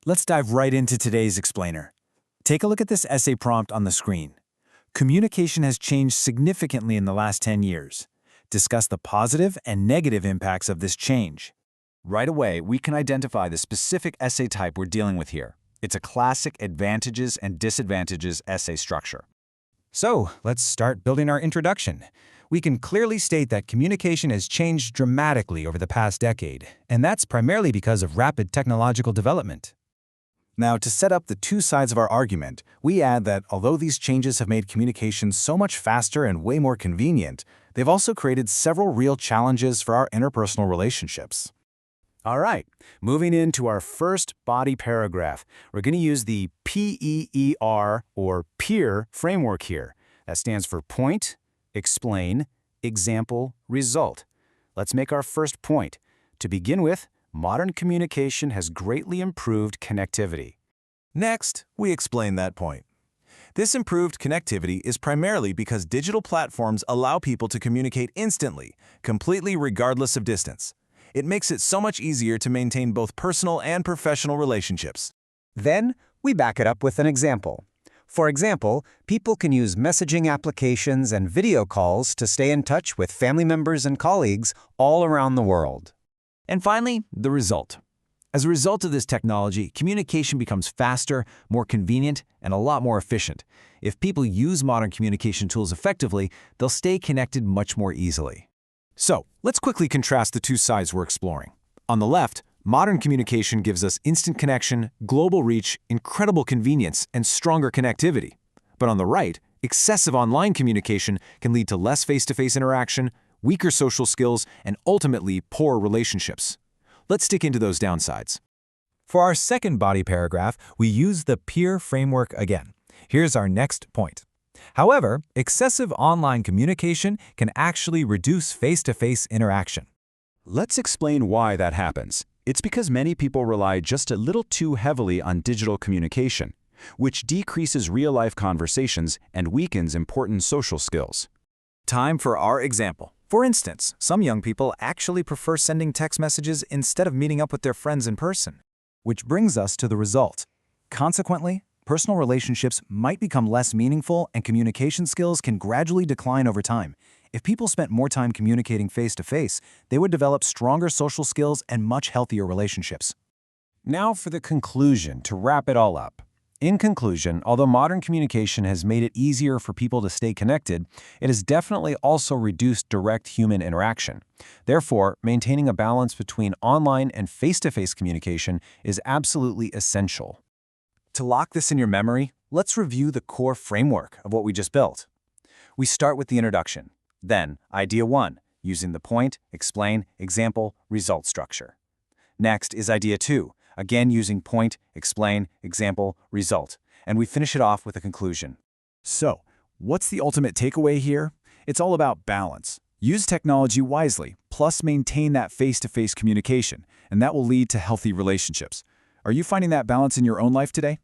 let's dive right into today's explainer. Take a look at this essay prompt on the screen. Communication has changed significantly in the last 10 years. Discuss the positive and negative impacts of this change. Right away, we can identify the specific essay type we're dealing with here. It's a classic advantages and disadvantages essay structure. So, let's start building our introduction. We can clearly state that communication has changed dramatically over the past decade, and that's primarily because of rapid technological development. Now, to set up the two sides of our argument, we add that although these changes have made communication so much faster and way more convenient, they've also created several real challenges for our interpersonal relationships. All right, moving into our first body paragraph, we're going to use the PEER, or PEER, framework here. That stands for point, explain, example, result. Let's make our first point. To begin with, modern communication has greatly improved connectivity. Next, we explain that point. This improved connectivity is primarily because digital platforms allow people to communicate instantly, completely regardless of distance. It makes it so much easier to maintain both personal and professional relationships. Then, we back it up with an example. For example, people can use messaging applications and video calls to stay in touch with family members and colleagues all around the world. And finally, the result. As a result of this technology, communication becomes faster, more convenient, and a lot more efficient. If people use modern communication tools effectively, they'll stay connected much more easily. So, let's quickly contrast the two sides we're exploring. On the left, modern communication gives us instant connection, global reach, incredible convenience, and stronger connectivity. But on the right, excessive online communication can lead to less face-to-face interaction, weaker social skills, and ultimately poor relationships. Let's dig into those downsides. For our second body paragraph, we use the PEER framework again. Here's our next point. However, excessive online communication can actually reduce face-to-face interaction. Let's explain why that happens. It's because many people rely just a little too heavily on digital communication, which decreases real-life conversations and weakens important social skills. Time for our example. For instance, some young people actually prefer sending text messages instead of meeting up with their friends in person. Which brings us to the result. Consequently, personal relationships might become less meaningful and communication skills can gradually decline over time. If people spent more time communicating face-to-face, they would develop stronger social skills and much healthier relationships. Now for the conclusion, to wrap it all up. In conclusion, although modern communication has made it easier for people to stay connected, it has definitely also reduced direct human interaction. Therefore, maintaining a balance between online and face-to-face communication is absolutely essential. To lock this in your memory, let's review the core framework of what we just built. We start with the introduction. Then, idea 1, using the point, explain, example, result structure. Next is idea 2, again using point, explain, example, result. And we finish it off with a conclusion. So, what's the ultimate takeaway here? It's all about balance. Use technology wisely, plus maintain that face-to-face communication, and that will lead to healthy relationships. Are you finding that balance in your own life today?